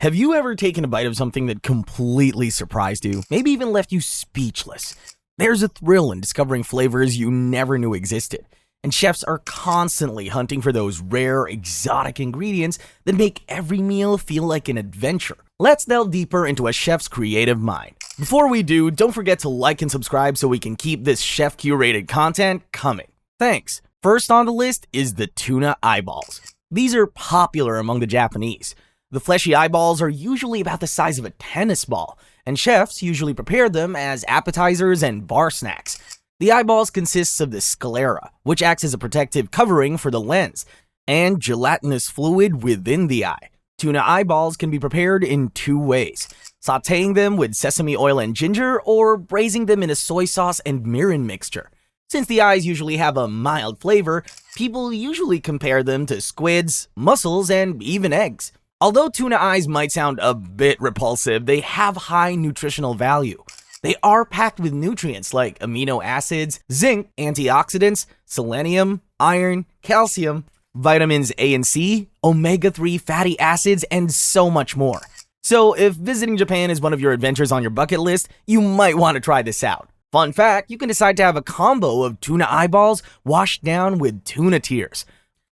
Have you ever taken a bite of something that completely surprised you, maybe even left you speechless? There's a thrill in discovering flavors you never knew existed, and chefs are constantly hunting for those rare, exotic ingredients that make every meal feel like an adventure. Let's delve deeper into a chef's creative mind. Before we do, don't forget to like and subscribe so we can keep this chef-curated content coming. Thanks. First on the list is the tuna eyeballs. These are popular among the Japanese. The fleshy eyeballs are usually about the size of a tennis ball, and chefs usually prepare them as appetizers and bar snacks. The eyeballs consists of the sclera, which acts as a protective covering for the lens, and gelatinous fluid within the eye. Tuna eyeballs can be prepared in two ways: sautéing them with sesame oil and ginger, or braising them in a soy sauce and mirin mixture. Since the eyes usually have a mild flavor, people usually compare them to squids, mussels, and even eggs. Although tuna eyes might sound a bit repulsive, they have high nutritional value. They are packed with nutrients like amino acids, zinc, antioxidants, selenium, iron, calcium, vitamins A and C, omega-3 fatty acids, and so much more. So if visiting Japan is one of your adventures on your bucket list, you might want to try this out. Fun fact, you can decide to have a combo of tuna eyeballs washed down with tuna tears.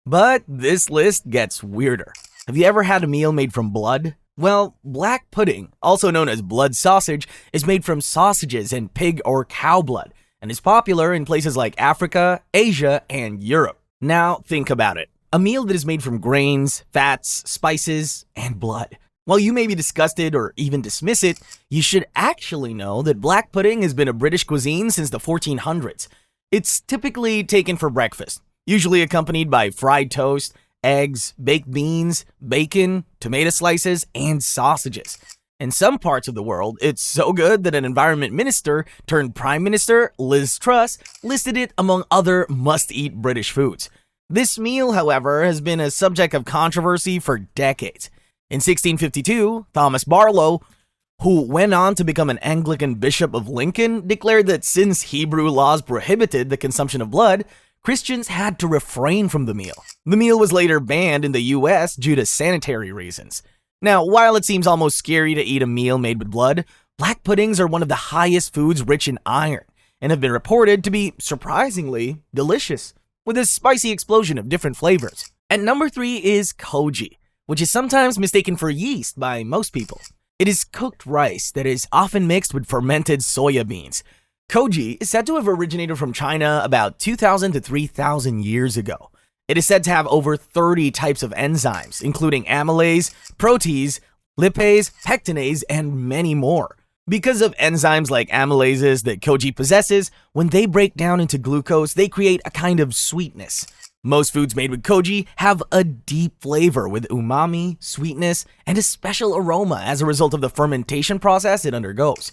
But this list gets weirder. Have you ever had a meal made from blood? Well, black pudding, also known as blood sausage, is made from sausages and pig or cow blood, and is popular in places like Africa, Asia, and Europe. Now, think about it. A meal that is made from grains, fats, spices, and blood. While you may be disgusted or even dismiss it, you should actually know that black pudding has been a British cuisine since the 1400s. It's typically taken for breakfast, usually accompanied by fried toast, eggs, baked beans, bacon, tomato slices, and sausages. In some parts of the world, it's so good that an environment minister turned prime minister, Liz Truss, listed it among other must-eat British foods. This meal, however, has been a subject of controversy for decades. In 1652, Thomas Barlow, who went on to become an Anglican bishop of Lincoln, declared that since Hebrew laws prohibited the consumption of blood, Christians had to refrain from the meal. The meal was later banned in the US due to sanitary reasons. Now, while it seems almost scary to eat a meal made with blood, black puddings are one of the highest foods rich in iron, and have been reported to be surprisingly delicious, with a spicy explosion of different flavors. At number 3 is Koji, which is sometimes mistaken for yeast by most people. It is cooked rice that is often mixed with fermented soya beans. Koji is said to have originated from China about 2,000 to 3,000 years ago. It is said to have over 30 types of enzymes, including amylase, protease, lipase, pectinase, and many more. Because of enzymes like amylases that Koji possesses, when they break down into glucose, they create a kind of sweetness. Most foods made with Koji have a deep flavor with umami, sweetness, and a special aroma as a result of the fermentation process it undergoes.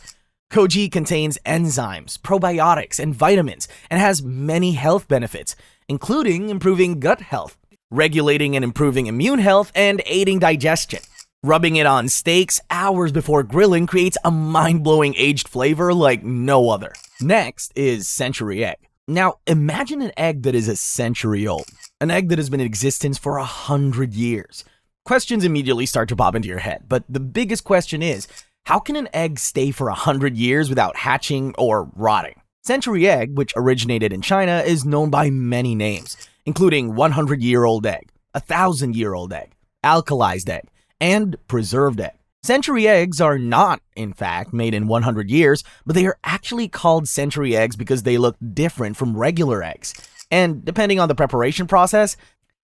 Koji contains enzymes, probiotics, and vitamins, and has many health benefits, including improving gut health, regulating and improving immune health, and aiding digestion. Rubbing it on steaks hours before grilling creates a mind-blowing aged flavor like no other. Next is century egg. Now, imagine an egg that is a century old, an egg that has been in existence for 100 years. Questions immediately start to pop into your head, but the biggest question is, how can an egg stay for 100 years without hatching or rotting? Century egg, which originated in China, is known by many names, including 100-year-old egg, 1,000-year-old egg, alkalized egg, and preserved egg. Century eggs are not, in fact, made in 100 years, but they are actually called century eggs because they look different from regular eggs, and depending on the preparation process,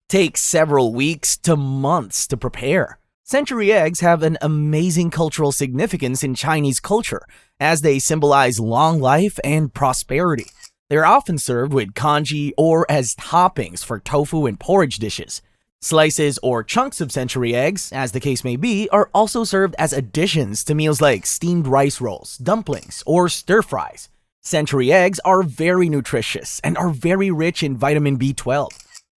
take several weeks to months to prepare. Century eggs have an amazing cultural significance in Chinese culture, as they symbolize long life and prosperity. They are often served with congee or as toppings for tofu and porridge dishes. Slices or chunks of century eggs, as the case may be, are also served as additions to meals like steamed rice rolls, dumplings, or stir-fries. Century eggs are very nutritious and are very rich in vitamin B12.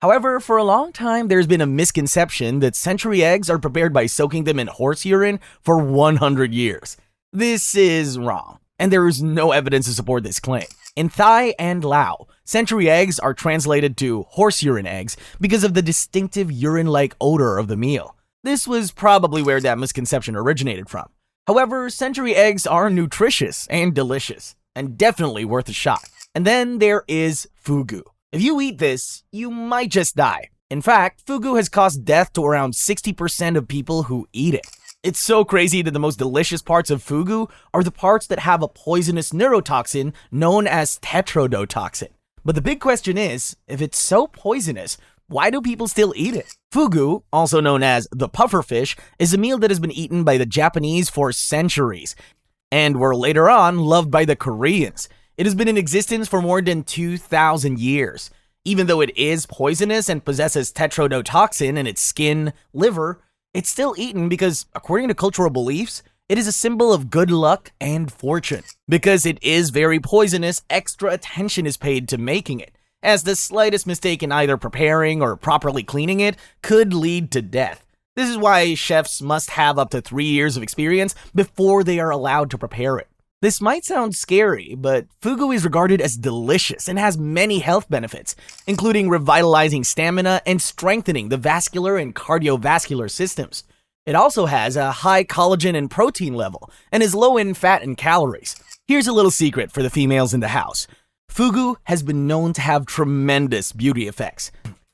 However, for a long time, there's been a misconception that century eggs are prepared by soaking them in horse urine for 100 years. This is wrong, and there is no evidence to support this claim. In Thai and Lao, century eggs are translated to horse urine eggs because of the distinctive urine-like odor of the meal. This was probably where that misconception originated from. However, century eggs are nutritious and delicious, and definitely worth a shot. And then there is Fugu. If you eat this, you might just die. In fact, Fugu has caused death to around 60% of people who eat it. It's so crazy that the most delicious parts of Fugu are the parts that have a poisonous neurotoxin known as tetrodotoxin. But the big question is, if it's so poisonous, why do people still eat it? Fugu, also known as the pufferfish, is a meal that has been eaten by the Japanese for centuries, and were later on loved by the Koreans. It has been in existence for more than 2,000 years. Even though it is poisonous and possesses tetrodotoxin in its skin, liver, it's still eaten because, according to cultural beliefs, it is a symbol of good luck and fortune. Because it is very poisonous, extra attention is paid to making it, as the slightest mistake in either preparing or properly cleaning it could lead to death. This is why chefs must have up to 3 years of experience before they are allowed to prepare it. This might sound scary, but Fugu is regarded as delicious and has many health benefits, including revitalizing stamina and strengthening the vascular and cardiovascular systems. It also has a high collagen and protein level and is low in fat and calories. Here's a little secret for the females in the house. Fugu has been known to have tremendous beauty effects.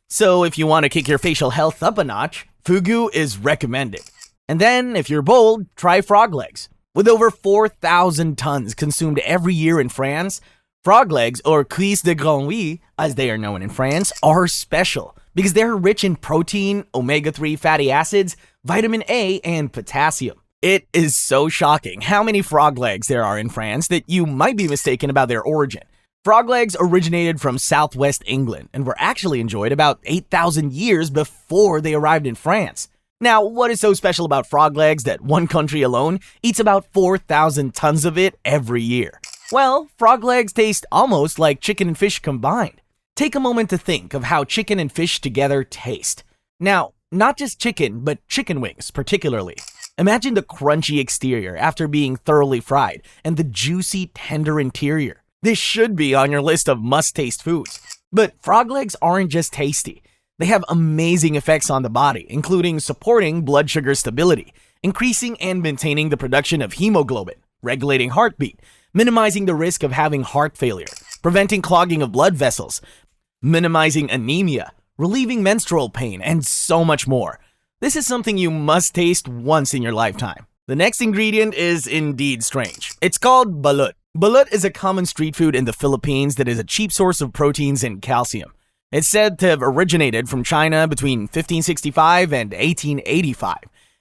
So if you want to kick your facial health up a notch, Fugu is recommended. And then, if you're bold, try frog legs. With over 4,000 tons consumed every year in France, frog legs, or cuisses de grenouille, as they are known in France, are special because they're rich in protein, omega-3 fatty acids, vitamin A, and potassium. It is so shocking how many frog legs there are in France that you might be mistaken about their origin. Frog legs originated from southwest England and were actually enjoyed about 8,000 years before they arrived in France. Now, what is so special about frog legs that one country alone eats about 4,000 tons of it every year? Well, frog legs taste almost like chicken and fish combined. Take a moment to think of how chicken and fish together taste. Now, not just chicken, but chicken wings particularly. Imagine the crunchy exterior after being thoroughly fried and the juicy, tender interior. This should be on your list of must-taste foods. But frog legs aren't just tasty. They have amazing effects on the body, including supporting blood sugar stability, increasing and maintaining the production of hemoglobin, regulating heartbeat, minimizing the risk of having heart failure, preventing clogging of blood vessels, minimizing anemia, relieving menstrual pain, and so much more. This is something you must taste once in your lifetime. The next ingredient is indeed strange. It's called balut. Balut is a common street food in the Philippines that is a cheap source of proteins and calcium. It's said to have originated from China between 1565 and 1885,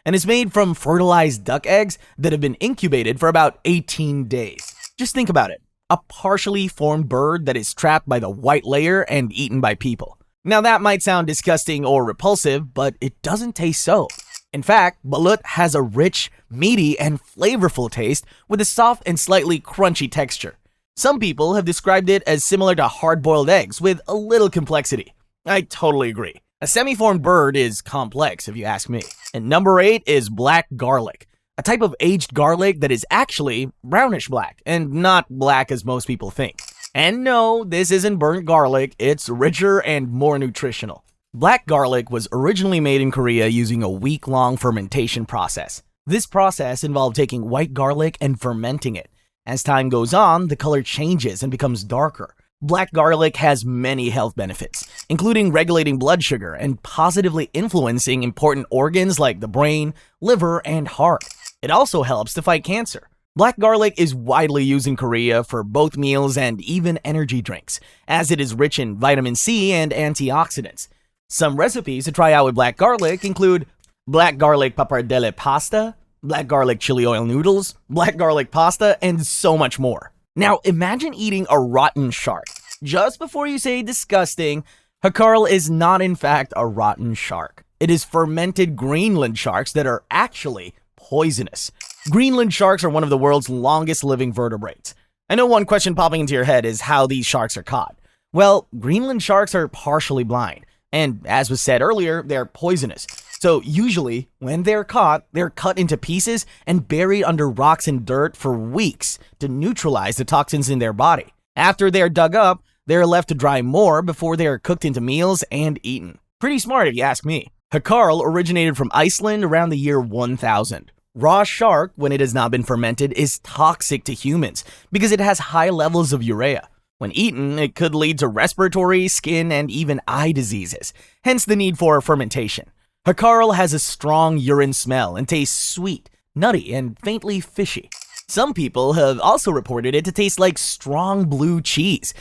and is made from fertilized duck eggs that have been incubated for about 18 days. Just think about it. A partially formed bird that is trapped by the white layer and eaten by people. Now that might sound disgusting or repulsive, but it doesn't taste so. In fact, balut has a rich, meaty, and flavorful taste with a soft and slightly crunchy texture. Some people have described it as similar to hard-boiled eggs with a little complexity. I totally agree. A semi-formed bird is complex, if you ask me. And number 8 is black garlic, a type of aged garlic that is actually brownish black, and not black as most people think. And no, this isn't burnt garlic, it's richer and more nutritional. Black garlic was originally made in Korea using a week-long fermentation process. This process involved taking white garlic and fermenting it. As time goes on, the color changes and becomes darker. Black garlic has many health benefits, including regulating blood sugar and positively influencing important organs like the brain, liver, and heart. It also helps to fight cancer. Black garlic is widely used in Korea for both meals and even energy drinks, as it is rich in vitamin C and antioxidants. Some recipes to try out with black garlic include black garlic pappardelle pasta, black garlic chili oil noodles, black garlic pasta, and so much more. Now imagine eating a rotten shark. Just before you say disgusting, Hakarl is not in fact a rotten shark. It is fermented Greenland sharks that are actually poisonous. Greenland sharks are one of the world's longest living vertebrates. I know one question popping into your head is how these sharks are caught. Well, Greenland sharks are partially blind, and as was said earlier, they're poisonous. So usually, when they're caught, they're cut into pieces and buried under rocks and dirt for weeks to neutralize the toxins in their body. After they're dug up, they're left to dry more before they are cooked into meals and eaten. Pretty smart if you ask me. Hakarl originated from Iceland around the year 1000. Raw shark, when it has not been fermented, is toxic to humans because it has high levels of urea. When eaten, it could lead to respiratory, skin, and even eye diseases, hence the need for fermentation. Hakarl has a strong urine smell and tastes sweet, nutty, and faintly fishy. Some people have also reported it to taste like strong blue cheese,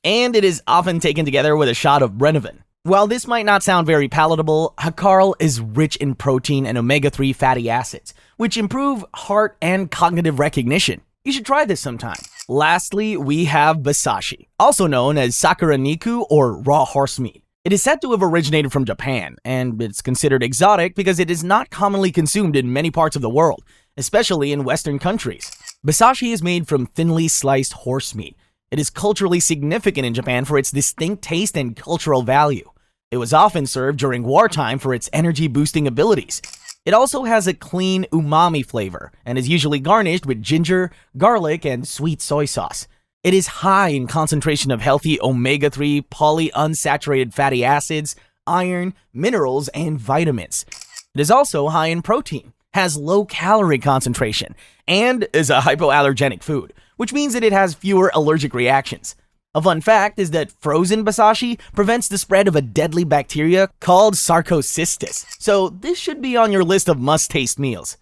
and it is often taken together with a shot of Brennivin. While this might not sound very palatable, Hakarl is rich in protein and omega-3 fatty acids, which improve heart and cognitive recognition. You should try this sometime. Lastly, we have basashi, also known as sakura niku or raw horse meat. It is said to have originated from Japan, and it's considered exotic because it is not commonly consumed in many parts of the world, especially in Western countries. Basashi is made from thinly sliced horse meat. It is culturally significant in Japan for its distinct taste and cultural value. It was often served during wartime for its energy-boosting abilities. It also has a clean umami flavor and is usually garnished with ginger, garlic, and sweet soy sauce. It is high in concentration of healthy omega-3 polyunsaturated fatty acids, iron, minerals, and vitamins. It is also high in protein, has low calorie concentration, and is a hypoallergenic food, which means that it has fewer allergic reactions. A fun fact is that frozen basashi prevents the spread of a deadly bacteria called Sarcocystis, so this should be on your list of must-taste meals.